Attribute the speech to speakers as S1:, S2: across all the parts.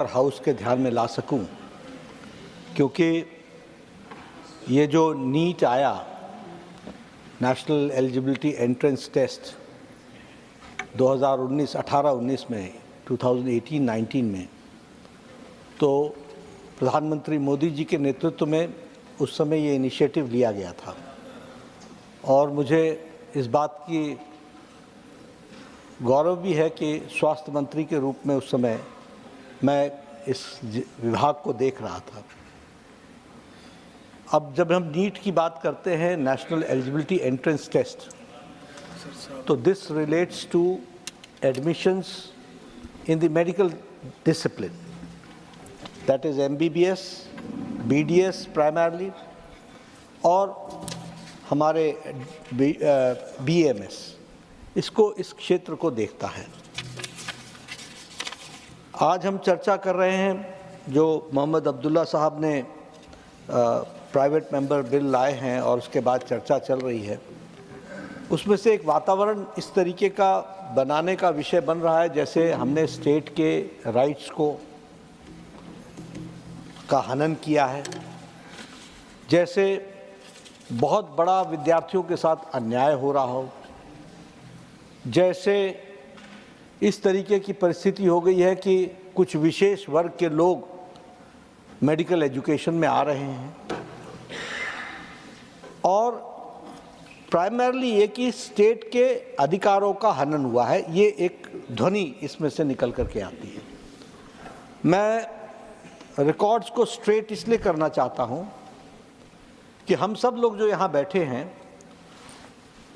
S1: House के ध्यान में ला सकूं, क्योंकि ये जो नीट आया, नेशनल एलिजिबिलिटी एंट्रेंस टेस्ट 2018-19 में 2018-19 में, तो प्रधानमंत्री मोदी जी के नेतृत्व में उस समय ये इनिशिएटिव लिया गया था और मुझे इस बात की गौरव भी है कि स्वास्थ्य मंत्री के रूप में उस समय मैं इस विभाग को देख रहा था। अब जब हम नीट की बात करते हैं, नेशनल एलिजिबिलिटी एंट्रेंस टेस्ट, तो this relates to admissions in the medical discipline, that is MBBS, BDS primarily और हमारे BAMS, इसको इस क्षेत्र को देखता है। आज हम चर्चा कर रहे हैं जो मोहम्मद अब्दुल्ला साहब ने प्राइवेट मेंबर बिल लाए हैं और उसके बाद चर्चा चल रही है, उसमें से एक वातावरण इस तरीके का बनाने का विषय बन रहा है जैसे हमने स्टेट के राइट्स को का हनन किया है, जैसे बहुत बड़ा विद्यार्थियों के साथ अन्याय हो रहा हो, जैसे इस तरीके की परिस्थिति हो गई है कि कुछ विशेष वर्ग के लोग मेडिकल एजुकेशन में आ रहे हैं और प्राइमरली ये कि स्टेट के अधिकारों का हनन हुआ है, ये एक ध्वनि इसमें से निकल करके आती है। मैं रिकॉर्ड्स को स्ट्रेट इसलिए करना चाहता हूँ कि हम सब लोग जो यहाँ बैठे हैं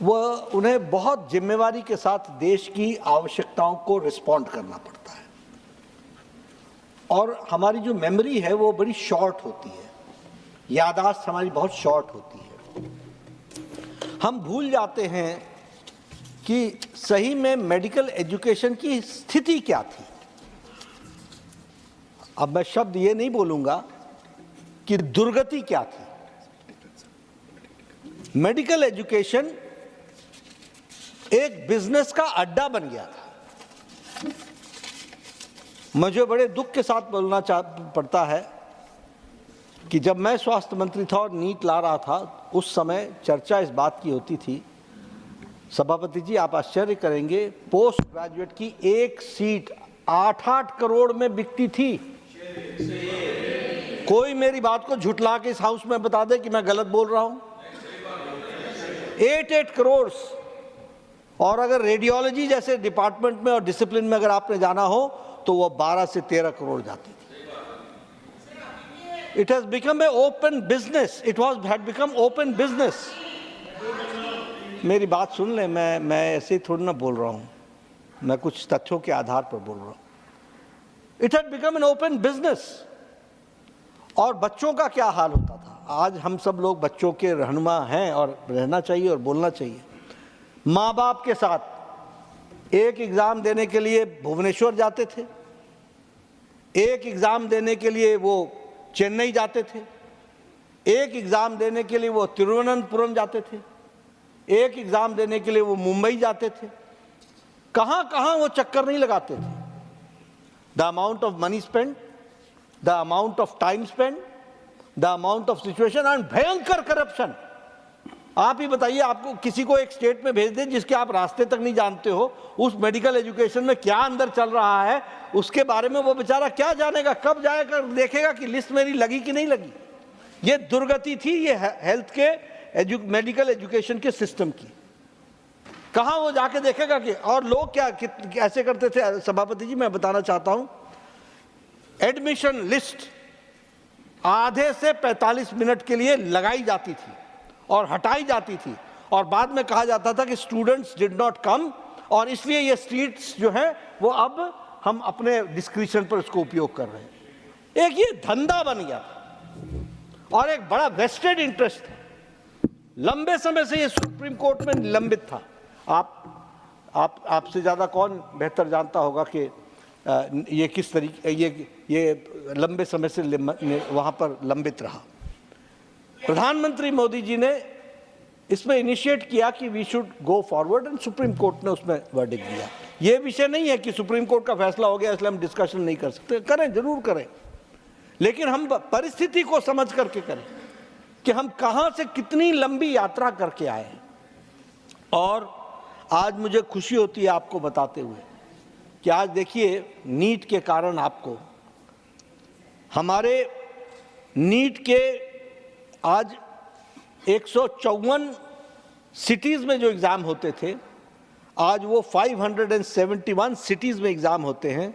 S1: वह उन्हें बहुत जिम्मेवारी के साथ देश की आवश्यकताओं को रिस्पॉन्ड करना पड़ता है और हमारी जो मेमोरी है वो बड़ी शॉर्ट होती है, याददाश्त हमारी बहुत शॉर्ट होती है। हम भूल जाते हैं कि सही में मेडिकल एजुकेशन की स्थिति क्या थी। अब मैं शब्द ये नहीं बोलूंगा कि दुर्गति क्या थी। मेडिकल एजुकेशन एक बिजनेस का अड्डा बन गया था। मुझे बड़े दुख के साथ बोलना पड़ता है कि जब मैं स्वास्थ्य मंत्री था और नीट ला रहा था, उस समय चर्चा इस बात की होती थी, सभापति जी आप आश्चर्य करेंगे, पोस्ट ग्रेजुएट की एक सीट 8-8 करोड़ में बिकती थी। कोई मेरी बात को झुठला के इस हाउस में बता दे कि मैं गलत बोल रहा हूं। 8-8 करोड़। और अगर रेडियोलॉजी जैसे डिपार्टमेंट में और डिसिप्लिन में अगर आपने जाना हो तो वो 12 से 13 करोड़ जाती थी। It has become a open business, it had become open business. मेरी बात सुन ले, मैं ऐसे ही थोड़ी ना बोल रहा हूं, मैं कुछ तथ्यों के आधार पर बोल रहा हूं। It had become an open business. और बच्चों का क्या हाल होता था। आज हम सब लोग बच्चों के रहनुमा हैं और रहना चाहिए और बोलना चाहिए। माँ बाप के साथ एक एग्ज़ाम देने के लिए भुवनेश्वर जाते थे, एक एग्ज़ाम देने के लिए वो चेन्नई जाते थे, एक एग्ज़ाम देने के लिए वो तिरुवनंतपुरम जाते थे, एक एग्ज़ाम देने के लिए वो मुंबई जाते थे। कहाँ कहाँ वो चक्कर नहीं लगाते थे। The amount of money spend, the amount of time spend, the amount of situation and भयंकर करप्शन। आप ही बताइए, आपको किसी को एक स्टेट में भेज दें जिसके आप रास्ते तक नहीं जानते हो, उस मेडिकल एजुकेशन में क्या अंदर चल रहा है उसके बारे में वो बेचारा क्या जानेगा। कब जाएगा देखेगा कि लिस्ट मेरी लगी कि नहीं लगी। ये दुर्गति थी ये हेल्थ के मेडिकल एजुकेशन के सिस्टम की। कहाँ वो जाके देखेगा कि और लोग क्या ऐसे करते थे। सभापति जी मैं बताना चाहता हूं, एडमिशन लिस्ट आधे से 45 मिनट के लिए लगाई जाती थी और हटाई जाती थी और बाद में कहा जाता था कि स्टूडेंट्स डिड नॉट कम और इसलिए ये सीट्स जो हैं वो अब हम अपने डिस्क्रिप्शन पर उसको उपयोग कर रहे हैं। एक ये धंधा बन गया था और एक बड़ा वेस्टेड इंटरेस्ट था। लंबे समय से ये सुप्रीम कोर्ट में निलंबित था। आपसे ज़्यादा कौन बेहतर जानता होगा कि ये किस तरीके ये लंबे समय से वहाँ पर लंबित रहा। प्रधानमंत्री मोदी जी ने इसमें इनिशिएट किया कि we should go forward and supreme court ने उसमें वर्डिक्ट दिया। ये विषय नहीं है कि सुप्रीम कोर्ट का फैसला हो गया इसलिए हम डिस्कशन नहीं कर सकते, करें, जरूर करें, लेकिन हम परिस्थिति को समझ करके करें कि हम कहां से कितनी लंबी यात्रा करके आए हैं। और आज मुझे खुशी होती है आपको बताते हुए कि आज देखिए नीट के कारण आपको हमारे नीट के आज 154 सिटीज़ में जो एग्ज़ाम होते थे, आज वो 571 सिटीज़ में एग्ज़ाम होते हैं।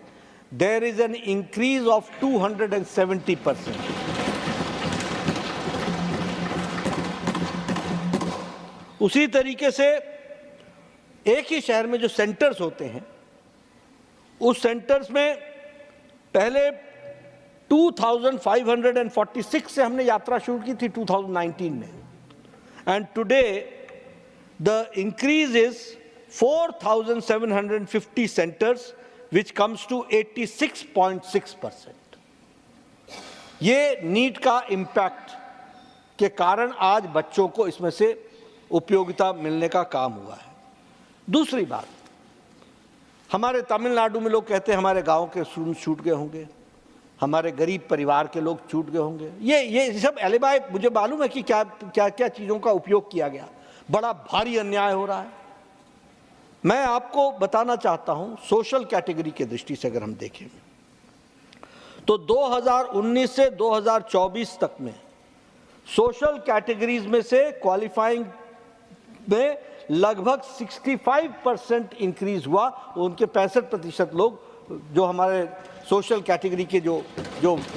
S1: There is an increase of 270%। उसी तरीके से एक ही शहर में जो सेंटर्स होते हैं, उस सेंटर्स में पहले 2546 से हमने यात्रा शुरू की थी 2019 में, and today the increase is 4750 centres which comes to 86.6%। ये नीट का इम्पैक्ट के कारण आज बच्चों को इसमें से उपयोगिता मिलने का काम हुआ है। दूसरी बात, हमारे तमिलनाडु में लोग कहते हैं हमारे गांव के स्टूडेंट छूट गए होंगे, हमारे गरीब परिवार के लोग छूट गए होंगे। ये सब एलिबाई, मुझे मालूम है कि क्या क्या क्या चीज़ों का उपयोग किया गया, बड़ा भारी अन्याय हो रहा है। मैं आपको बताना चाहता हूं, सोशल कैटेगरी के दृष्टि से अगर हम देखें तो 2019 से 2024 तक में सोशल कैटेगरीज में से क्वालिफाइंग में लगभग 65% इंक्रीज हुआ। उनके 65% लोग जो हमारे सोशल कैटेगरी के जो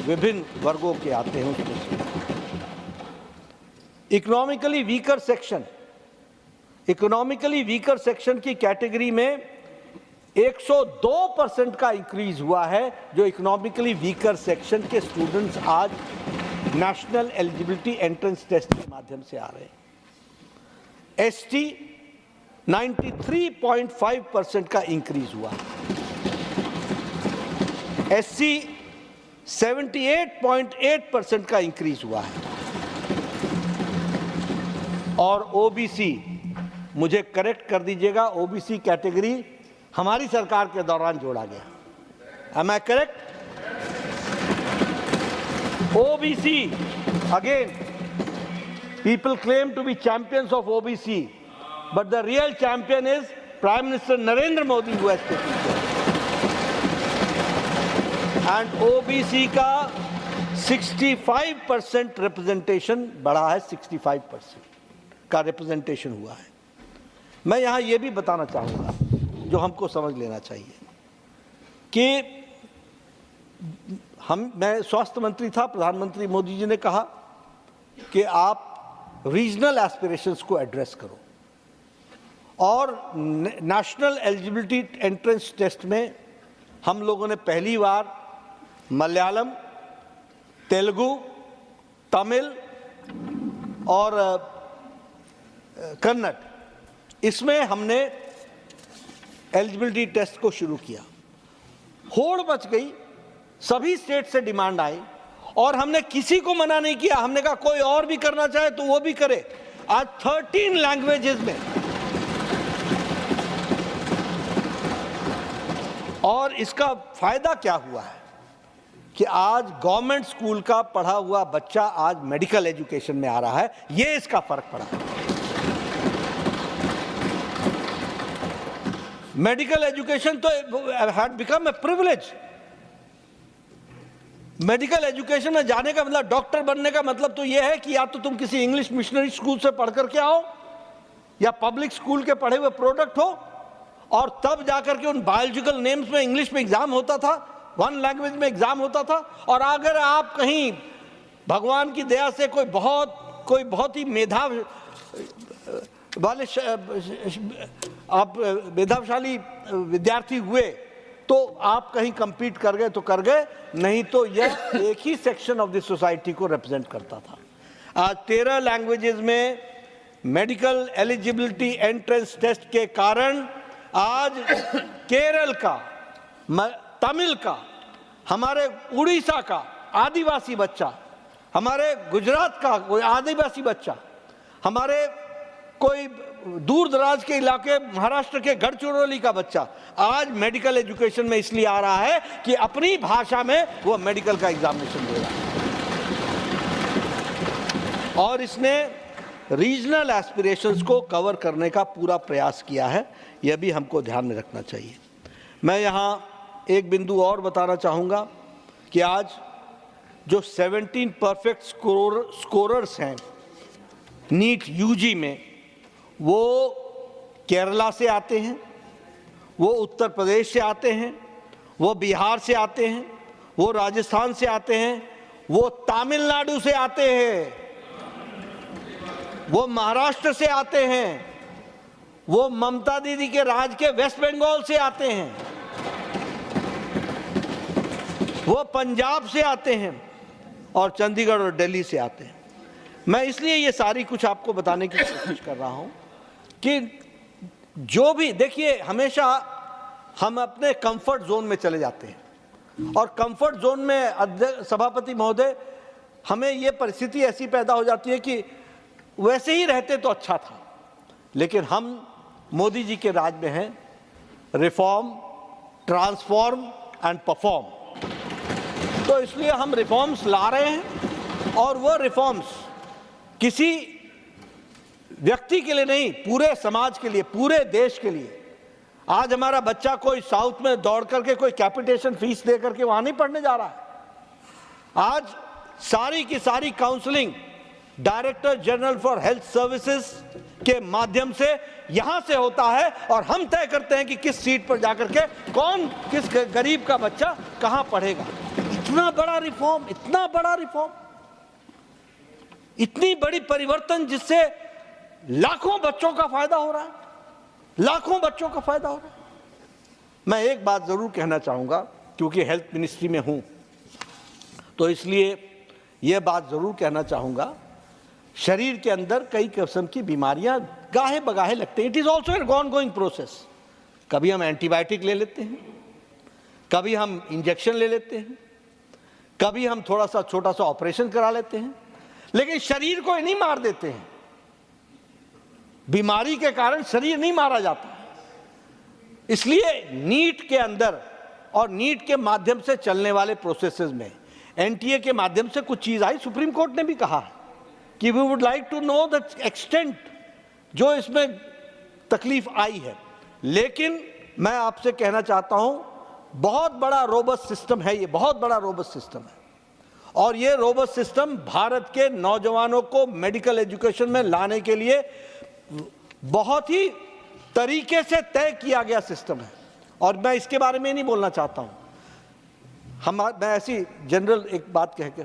S1: विभिन्न वर्गों के आते हैं उसमें से। इकोनॉमिकली वीकर सेक्शन की कैटेगरी में 102% का इंक्रीज हुआ है। जो इकोनॉमिकली वीकर सेक्शन के स्टूडेंट्स आज नेशनल एलिजिबिलिटी एंट्रेंस टेस्ट के माध्यम से आ रहे हैं। एसटी 93.5% का इंक्रीज हुआ, एससी 78.8% का इंक्रीज हुआ है, और ओबीसी, मुझे करेक्ट कर दीजिएगा, ओबीसी कैटेगरी हमारी सरकार के दौरान जोड़ा गया। Am I correct? OBC, again, people claim to be champions of OBC, but the real champion is Prime Minister Narendra Modi who has taken care. And OBC का 65% रिप्रेजेंटेशन बढ़ा है, 65% का रिप्रेजेंटेशन हुआ है। मैं यहाँ ये भी बताना चाहूँगा जो हमको समझ लेना चाहिए कि मैं स्वास्थ्य मंत्री था, प्रधानमंत्री मोदी जी ने कहा कि आप रीजनल एस्पिरेशंस को एड्रेस करो, और नेशनल एलिजिबिलिटी एंट्रेंस टेस्ट में हम लोगों ने पहली बार मलयालम, तेलुगु, तमिल और कन्नड़, इसमें हमने एलिजिबिलिटी टेस्ट को शुरू किया। होड़ मच गई, सभी स्टेट से डिमांड आई, और हमने किसी को मना नहीं किया। हमने कहा कोई और भी करना चाहे तो वो भी करे। आज 13 लैंग्वेजेस में, और इसका फायदा क्या हुआ है कि आज गवर्नमेंट स्कूल का पढ़ा हुआ बच्चा आज मेडिकल एजुकेशन में आ रहा है। ये इसका फर्क पड़ा है। मेडिकल एजुकेशन तो had become a privilege. Medical education में जाने का मतलब, डॉक्टर बनने का मतलब तो यह है कि या तो तुम किसी इंग्लिश मिशनरी स्कूल से पढ़ करके आओ, या पब्लिक स्कूल के पढ़े हुए प्रोडक्ट हो, और तब जाकर के उन बायोलॉजिकल नेम्स में इंग्लिश में एग्जाम होता था, वन लैंग्वेज में एग्जाम होता था। और अगर आप कहीं भगवान की दया से कोई बहुत ही मेधाशाली विद्यार्थी हुए तो आप कहीं compete कर गए तो कर गए, नहीं तो यह एक ही सेक्शन ऑफ द सोसाइटी को रिप्रेजेंट करता था। आज 13 लैंग्वेजेस में मेडिकल एलिजिबिलिटी एंट्रेंस टेस्ट के कारण आज केरल का, तमिल का, हमारे उड़ीसा का आदिवासी बच्चा, हमारे गुजरात का कोई आदिवासी बच्चा, हमारे कोई दूर दराज के इलाके महाराष्ट्र के गढ़चिरौली का बच्चा आज मेडिकल एजुकेशन में इसलिए आ रहा है कि अपनी भाषा में वो मेडिकल का एग्जामिनेशन दे रहा है, और इसने रीजनल एस्पिरेशंस को कवर करने का पूरा प्रयास किया है। यह भी हमको ध्यान में रखना चाहिए। मैं यहाँ एक बिंदु और बताना चाहूँगा कि आज जो 17 परफेक्ट स्कोरर्स हैं नीट यूजी में, वो केरला से आते हैं, वो उत्तर प्रदेश से आते हैं, वो बिहार से आते हैं, वो राजस्थान से आते हैं, वो तमिलनाडु से आते हैं, वो महाराष्ट्र से आते हैं, वो ममता दीदी के राज के वेस्ट बंगाल से आते हैं, वो पंजाब से आते हैं और चंडीगढ़ और दिल्ली से आते हैं। मैं इसलिए ये सारी कुछ आपको बताने की कोशिश कर रहा हूं कि जो भी, देखिए, हमेशा हम अपने कंफर्ट जोन में चले जाते हैं और कंफर्ट जोन में सभापति महोदय, हमें ये परिस्थिति ऐसी पैदा हो जाती है कि वैसे ही रहते तो अच्छा था, लेकिन हम मोदी जी के राज में हैं रिफॉर्म, ट्रांसफॉर्म एंड परफॉर्म। तो इसलिए हम रिफॉर्म्स ला रहे हैं, और वो रिफॉर्म्स किसी व्यक्ति के लिए नहीं, पूरे समाज के लिए, पूरे देश के लिए। आज हमारा बच्चा कोई साउथ में दौड़ करके कोई कैपिटेशन फीस दे करके वहां नहीं पढ़ने जा रहा है। आज सारी की सारी counselling director general for health services के माध्यम से यहां से होता है, और हम तय करते हैं कि किस सीट पर जाकर के कौन, किस गरीब का बच्चा कहां पढ़ेगा। इतना बड़ा रिफॉर्म, इतना बड़ा रिफॉर्म, इतनी बड़ी परिवर्तन जिससे लाखों बच्चों का फायदा हो रहा है, लाखों बच्चों का फायदा हो रहा है। मैं एक बात जरूर कहना चाहूंगा, क्योंकि हेल्थ मिनिस्ट्री में हूं, तो इसलिए यह बात जरूर कहना चाहूंगा, शरीर के अंदर कई किस्म की बीमारियां गाहे बगाहे लगते हैं। It is also an ongoing process. कभी हम एंटीबायोटिक ले लेते हैं, कभी हम इंजेक्शन ले लेते हैं, कभी हम थोड़ा सा छोटा सा ऑपरेशन करा लेते हैं, लेकिन शरीर को नहीं मार देते हैं। बीमारी के कारण शरीर नहीं मारा जाता। इसलिए नीट के अंदर और नीट के माध्यम से चलने वाले प्रोसेसेस में एनटीए के माध्यम से कुछ चीज आई। सुप्रीम कोर्ट ने भी कहा कि we would like to know the extent जो इसमें तकलीफ आई है, लेकिन मैं आपसे कहना चाहता हूं, बहुत बड़ा रोबस्ट सिस्टम है ये, बहुत बड़ा रोबस्ट सिस्टम है, और ये रोबस्ट सिस्टम भारत के नौजवानों को मेडिकल एजुकेशन में लाने के लिए बहुत ही तरीके से तय किया गया सिस्टम है। और मैं इसके बारे में नहीं बोलना चाहता हूं। मैं ऐसी जनरल एक बात कह के,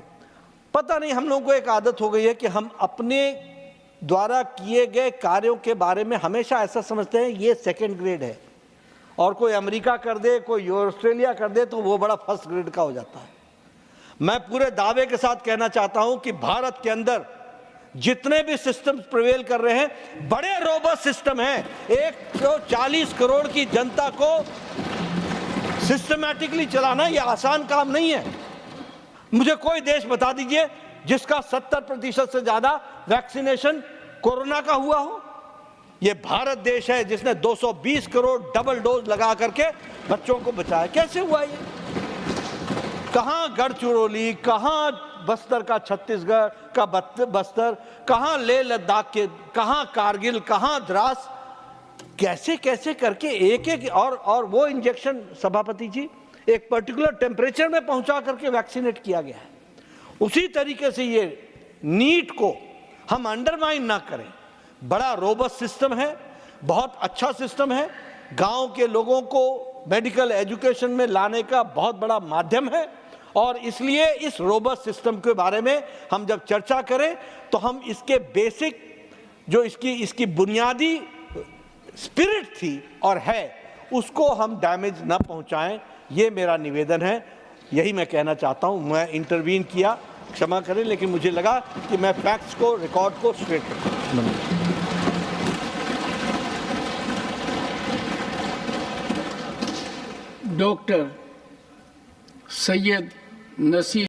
S1: पता नहीं हम लोगों को एक आदत हो गई है कि हम अपने द्वारा किए गए कार्यों के बारे में हमेशा ऐसा समझते हैं ये सेकंड ग्रेड है, और कोई अमेरिका कर दे, कोई ऑस्ट्रेलिया कर दे तो वो बड़ा फर्स्ट ग्रेड का हो जाता है। मैं पूरे दावे के साथ कहना चाहता हूं कि भारत के अंदर जितने भी सिस्टम्स प्रिवेल कर रहे हैं, बड़े रोबस्ट सिस्टम हैं। 140 करोड़ की जनता को सिस्टमैटिकली चलाना ये आसान काम नहीं है। मुझे कोई देश बता दीजिए जिसका 70% से ज्यादा वैक्सीनेशन कोरोना का हुआ हो। ये भारत देश है जिसने 220 करोड़ डबल डोज लगा करके बच्चों को बचाया। कैसे हुआ ये? कहां गढ़चिरौली, कहां बस्तर का छत्तीसगढ़ का बस्तर, कहां लेह लद्दाख के, कहां कारगिल, कहां द्रास, कैसे कैसे करके एक एक, और वो इंजेक्शन सभापति जी एक पर्टिकुलर टेम्परेचर में पहुंचा करके वैक्सीनेट किया गया है। उसी तरीके से ये नीट को हम अंडरमाइन ना करें। बड़ा रोबस्ट सिस्टम है, बहुत अच्छा सिस्टम है, गांव के लोगों को मेडिकल एजुकेशन में लाने का बहुत बड़ा माध्यम है, और इसलिए इस रोबस्ट सिस्टम के बारे में हम जब चर्चा करें तो हम इसके बेसिक जो इसकी बुनियादी स्पिरिट थी और है, उसको हम डैमेज ना पहुंचाएं, ये मेरा निवेदन है। यही मैं कहना चाहता हूं। मैं इंटरवीन किया, क्षमा करें, लेकिन मुझे लगा कि मैं फैक्ट्स को, रिकॉर्ड को स्ट्रेट करूं।
S2: डॉक्टर सैयद नसीर